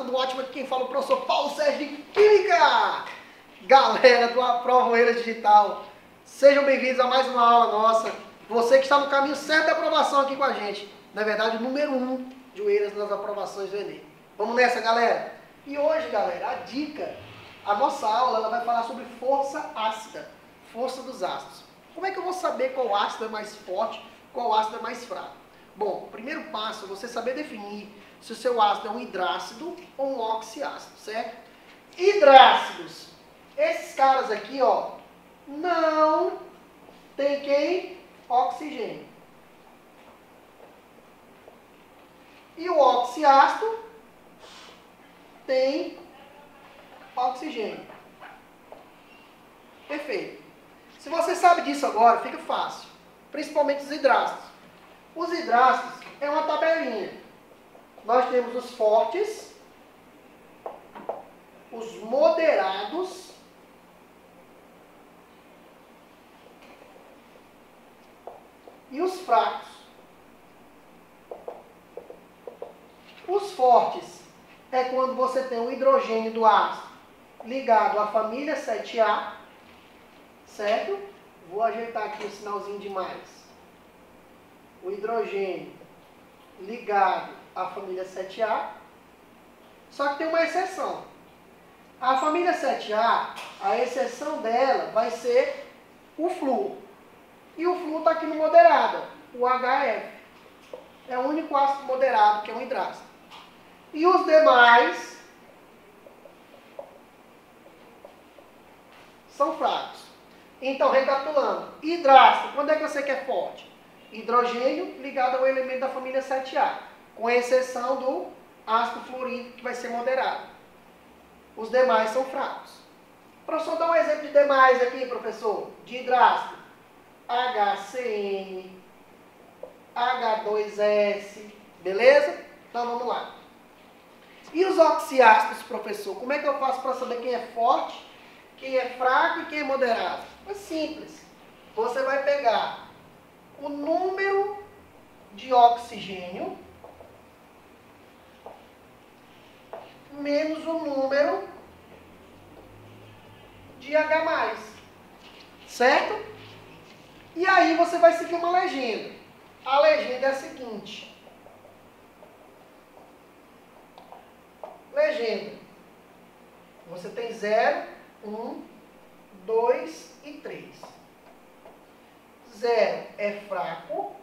tudo ótimo? Aqui quem fala é o professor Paulo Sérgio de Química. Galera do Aprovoeira Digital, sejam bem-vindos a mais uma aula nossa. Você que está no caminho certo da aprovação aqui com a gente. Na verdade, o número 1 de Oeiras nas aprovações do Enem. Vamos nessa, galera? E hoje, galera, a dica, a nossa aula ela vai falar sobre força ácida, força dos ácidos. Como é que eu vou saber qual ácido é mais forte, qual ácido é mais fraco? Bom, o primeiro passo é você saber definir se o seu ácido é um hidrácido ou um oxiácido, certo? Hidrácidos. Esses caras aqui, ó, não tem quem? Oxigênio. E o oxiácido tem oxigênio. Perfeito. Se você sabe disso agora, fica fácil. Principalmente os hidrácidos. Os hidrácidos é uma tabelinha. Nós temos os fortes, os moderados e os fracos. Os fortes é quando você tem o hidrogênio do ácido ligado à família 7A, certo? Vou ajeitar aqui o sinalzinho de mais. O hidrogênio ligado à família 7A, só que tem uma exceção. A família 7A, a exceção dela vai ser o flúor. E o flúor está aqui no moderado, o HF. É o único ácido moderado, que é um hidrácido. E os demais são fracos. Então, recapitulando, hidrácido, quando é que você quer forte? Hidrogênio ligado ao elemento da família 7A, com exceção do ácido fluorídrico, que vai ser moderado. Os demais são fracos. Professor, dá um exemplo de demais aqui, professor. De hidrácido. HCN, H2S, beleza? Então, vamos lá. E os oxiácidos, professor? Como é que eu faço para saber quem é forte, quem é fraco e quem é moderado? É simples. Você vai pegar o número de oxigênio menos o número de H+, certo? E aí você vai seguir uma legenda. A legenda é a seguinte. Legenda. Você tem 0, 1, 2 e 3. 0 é fraco.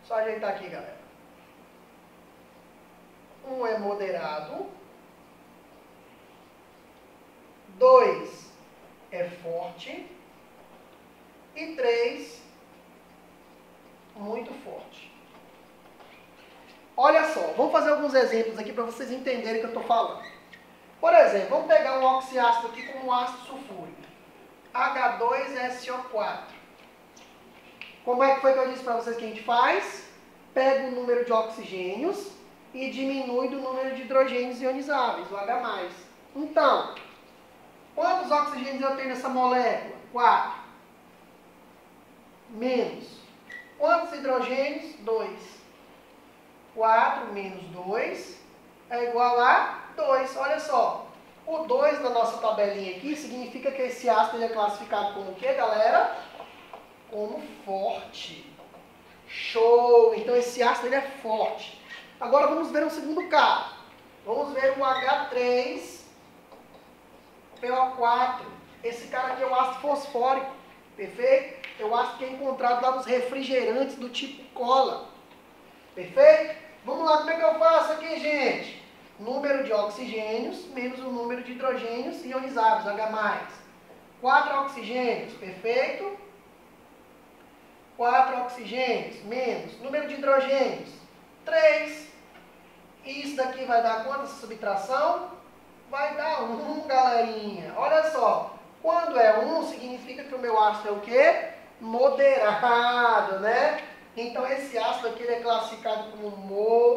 Só ajeitar aqui, galera. 1 é moderado. 2 é forte. E 3, muito forte. Olha só, vamos fazer alguns exemplos aqui para vocês entenderem o que eu estou falando. Por exemplo, vamos pegar um oxiácido aqui como um ácido sulfúrico. H2SO4. Como é que foi que eu disse para vocês que a gente faz? Pega o número de oxigênios e diminui do número de hidrogênios ionizáveis, o H+. Então, quantos oxigênios eu tenho nessa molécula? 4. Menos. Quantos hidrogênios? 2. 4 menos 2 é igual a 2. Olha só. O 2 da nossa tabelinha aqui significa que esse ácido é classificado como o que, galera? Como forte. Show! Então esse ácido ele é forte. Agora vamos ver um segundo caso. Vamos ver o H3PO4. Esse cara aqui é o ácido fosfórico. Perfeito? É o ácido que é encontrado lá nos refrigerantes do tipo cola. Perfeito? Vamos lá, como é que eu faço aqui, gente? Número de oxigênios menos o número de hidrogênios ionizáveis, H+. 4 oxigênios, perfeito? 4 oxigênios menos número de hidrogênios, 3. E isso daqui vai dar quanto essa subtração? Vai dar 1, galerinha. Olha só. Quando é 1, significa que o meu ácido é o quê? Moderado, né? Então, esse ácido aqui ele é classificado como moderado.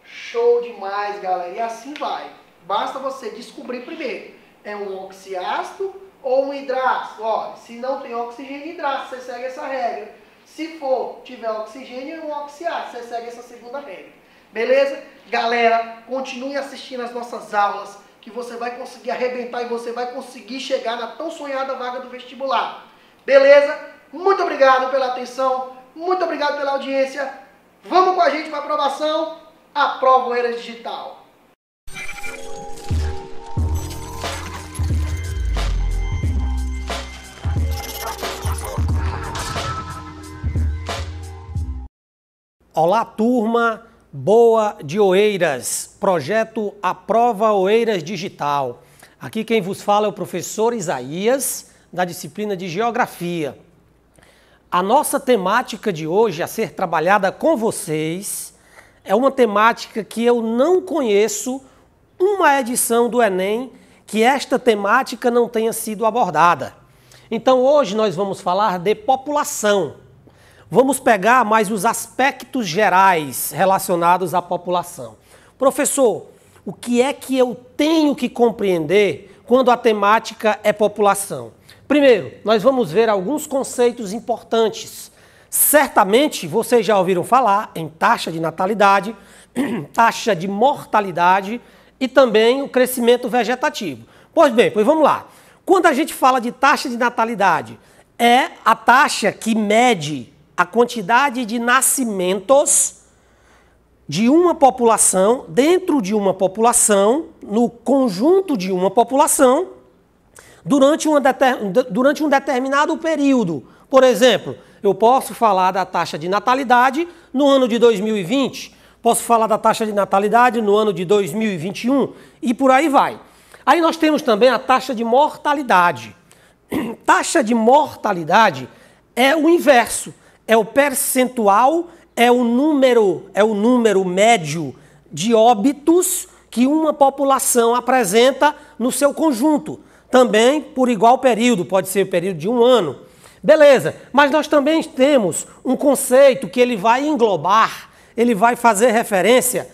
Show demais, galera. E assim vai. Basta você descobrir primeiro. É um oxiácido ou um hidrácido? Olha, se não tem oxigênio e hidrácido, você segue essa regra. Se tiver oxigênio, é um oxiácido, você segue essa segunda regra. Beleza? Galera, continue assistindo as nossas aulas, que você vai conseguir arrebentar e você vai conseguir chegar na tão sonhada vaga do vestibular. Beleza? Muito obrigado pela atenção, muito obrigado pela audiência. Vamos com a gente para a aprovação. Aprova Oeiras Digital. Olá, turma boa de Oeiras, projeto Aprova Oeiras Digital. Aqui quem vos fala é o professor Isaías, da disciplina de Geografia. A nossa temática de hoje a ser trabalhada com vocês é uma temática que eu não conheço uma edição do Enem que esta temática não tenha sido abordada. Então hoje nós vamos falar de população. Vamos pegar mais os aspectos gerais relacionados à população. Professor, o que é que eu tenho que compreender quando a temática é população? Primeiro, nós vamos ver alguns conceitos importantes. Certamente vocês já ouviram falar em taxa de natalidade, taxa de mortalidade e também o crescimento vegetativo. Pois bem, vamos lá. Quando a gente fala de taxa de natalidade, é a taxa que mede a quantidade de nascimentos de uma população, dentro de uma população, no conjunto de uma população, durante um determinado período. Por exemplo, eu posso falar da taxa de natalidade no ano de 2020, posso falar da taxa de natalidade no ano de 2021 e por aí vai. Aí nós temos também a taxa de mortalidade. Taxa de mortalidade é o inverso. É o percentual, é o número médio de óbitos que uma população apresenta no seu conjunto. Também por igual período, pode ser o período de um ano. Beleza, mas nós também temos um conceito que ele vai englobar, ele vai fazer referência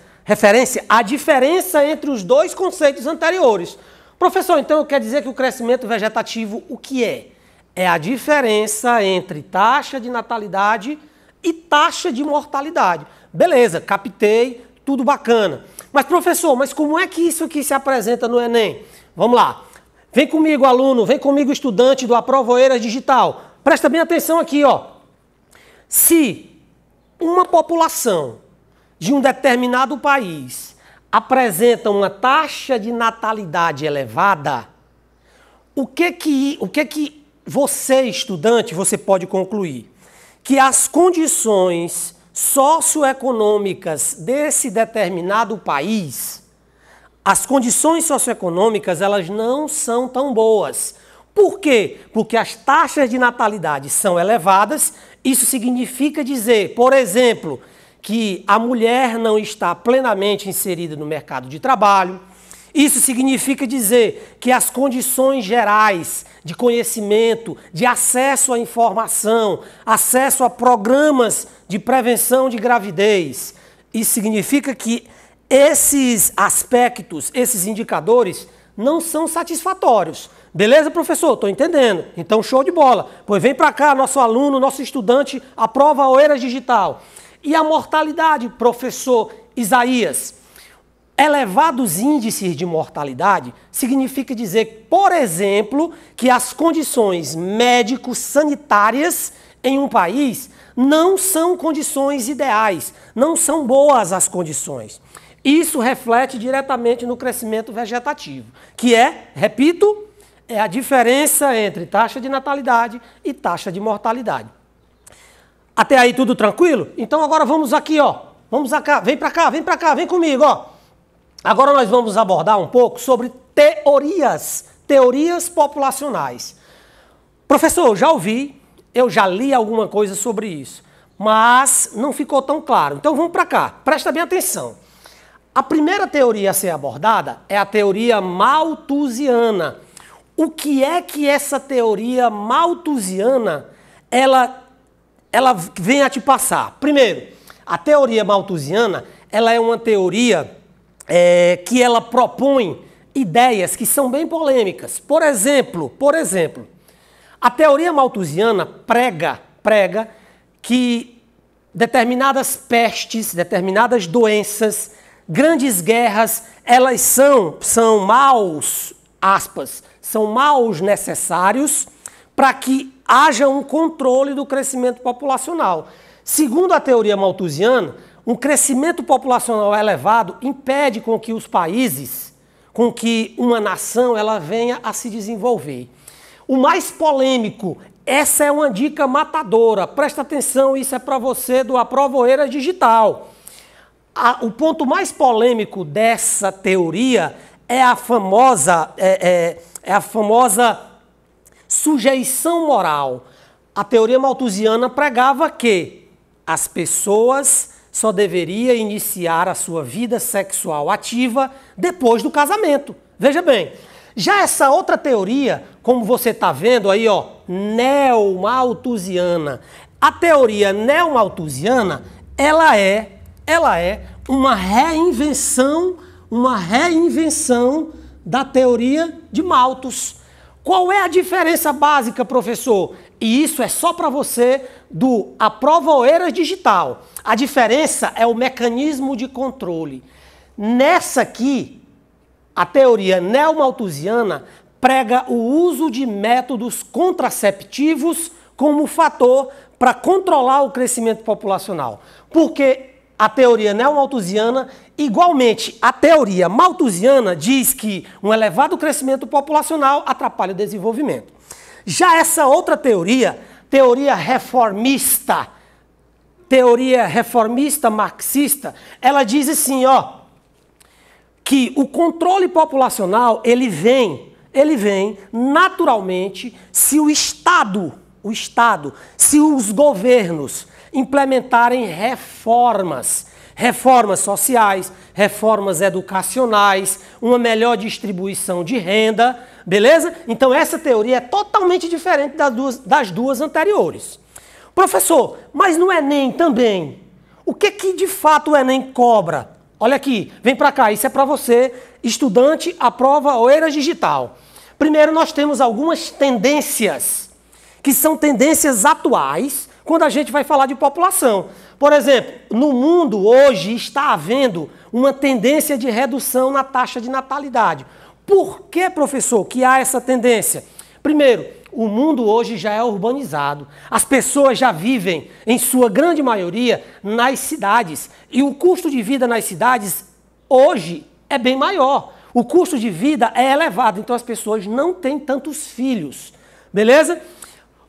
à diferença entre os dois conceitos anteriores. Professor, então quer dizer que o crescimento vegetativo, o que é? É a diferença entre taxa de natalidade e taxa de mortalidade. Beleza, captei, tudo bacana. Mas professor, como é que isso aqui se apresenta no Enem? Vamos lá. Vem comigo, aluno, vem comigo, estudante do Aprova Oeiras Digital. Presta bem atenção aqui, ó. Se uma população de um determinado país apresenta uma taxa de natalidade elevada, o que você, estudante, você pode concluir? Que as condições socioeconômicas desse determinado país, as condições socioeconômicas, elas não são tão boas. Por quê? Porque as taxas de natalidade são elevadas. Isso significa dizer, por exemplo, que a mulher não está plenamente inserida no mercado de trabalho. Isso significa dizer que as condições gerais de conhecimento, de acesso à informação, acesso a programas de prevenção de gravidez, isso significa que esses aspectos, esses indicadores não são satisfatórios. Beleza, professor? Estou entendendo. Então, show de bola. Pois vem para cá, nosso aluno, nosso estudante, aprova Oeiras Digital. E a mortalidade, professor Isaías? Elevados índices de mortalidade significa dizer, por exemplo, que as condições médico-sanitárias em um país não são condições ideais, não são boas as condições. Isso reflete diretamente no crescimento vegetativo, que é, repito, é a diferença entre taxa de natalidade e taxa de mortalidade. Até aí tudo tranquilo? Então agora vamos aqui, ó. Vamos cá, vem para cá, vem comigo, ó. Agora nós vamos abordar um pouco sobre teorias populacionais. Professor, eu já ouvi, eu já li alguma coisa sobre isso, mas não ficou tão claro. Então vamos para cá, presta bem atenção. A primeira teoria a ser abordada é a teoria malthusiana. O que é que essa teoria malthusiana, ela vem a te passar? Primeiro, a teoria malthusiana, ela é uma teoria que ela propõe ideias que são bem polêmicas. Por exemplo, a teoria malthusiana prega que determinadas pestes, determinadas doenças, grandes guerras, elas são maus, aspas, são maus necessários para que haja um controle do crescimento populacional. Segundo a teoria malthusiana, um crescimento populacional elevado impede com que os países, com que uma nação, ela venha a se desenvolver. O mais polêmico, essa é uma dica matadora, presta atenção, isso é para você do Aprova Oeiras Digital. O ponto mais polêmico dessa teoria é a famosa sujeição moral. A teoria malthusiana pregava que as pessoas só deveriam iniciar a sua vida sexual ativa depois do casamento. Veja bem, já essa outra teoria, como você está vendo aí, ó, neomalthusiana. A teoria neomalthusiana, ela é uma reinvenção da teoria de Malthus. Qual é a diferença básica, professor? E isso é só para você do Aprova Oeiras Digital. A diferença é o mecanismo de controle. Nessa aqui, a teoria neomalthusiana prega o uso de métodos contraceptivos como fator para controlar o crescimento populacional. Porque a teoria neomalthusiana, igualmente, a teoria malthusiana diz que um elevado crescimento populacional atrapalha o desenvolvimento. Já essa outra teoria reformista marxista, ela diz assim, ó, que o controle populacional, ele vem naturalmente se o Estado, se os governos implementarem reformas sociais, reformas educacionais, uma melhor distribuição de renda, beleza? Então essa teoria é totalmente diferente das duas anteriores. Professor, mas no Enem também, o que de fato o Enem cobra? Olha aqui, vem para cá, isso é para você, estudante, Aprova Oeiras Digital. Primeiro nós temos algumas tendências, que são tendências atuais, quando a gente vai falar de população. Por exemplo, no mundo hoje está havendo uma tendência de redução na taxa de natalidade. Por que, professor, que há essa tendência? Primeiro, o mundo hoje já é urbanizado. As pessoas já vivem, em sua grande maioria, nas cidades. E o custo de vida nas cidades, hoje, é bem maior. O custo de vida é elevado, então as pessoas não têm tantos filhos. Beleza?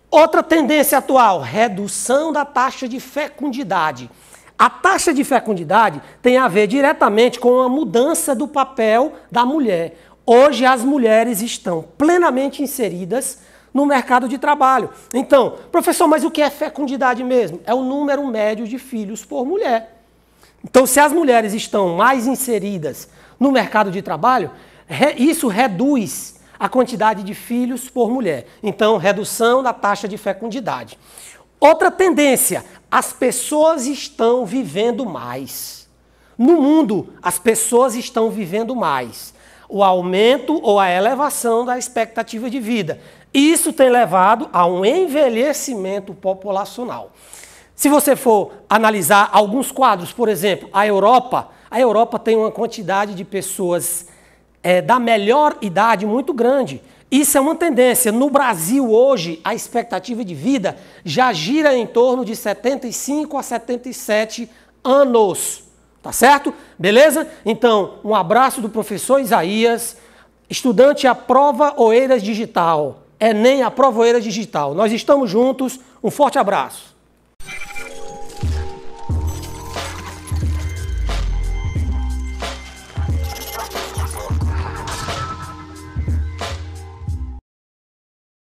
Outra tendência atual, redução da taxa de fecundidade. A taxa de fecundidade tem a ver diretamente com a mudança do papel da mulher. Hoje as mulheres estão plenamente inseridas no mercado de trabalho. Então, professor, mas o que é fecundidade mesmo? É o número médio de filhos por mulher. Então, se as mulheres estão mais inseridas no mercado de trabalho, isso reduz a quantidade de filhos por mulher. Então, redução da taxa de fecundidade. Outra tendência, as pessoas estão vivendo mais. No mundo, as pessoas estão vivendo mais. O aumento ou a elevação da expectativa de vida. Isso tem levado a um envelhecimento populacional. Se você for analisar alguns quadros, por exemplo, a Europa tem uma quantidade de pessoas da melhor idade muito grande. Isso é uma tendência. No Brasil, hoje, a expectativa de vida já gira em torno de 75 a 77 anos. Tá certo? Beleza? Então, um abraço do professor Isaías, estudante Aprova Oeiras Digital. Enem Aprova Oeiras Digital. Nós estamos juntos. Um forte abraço.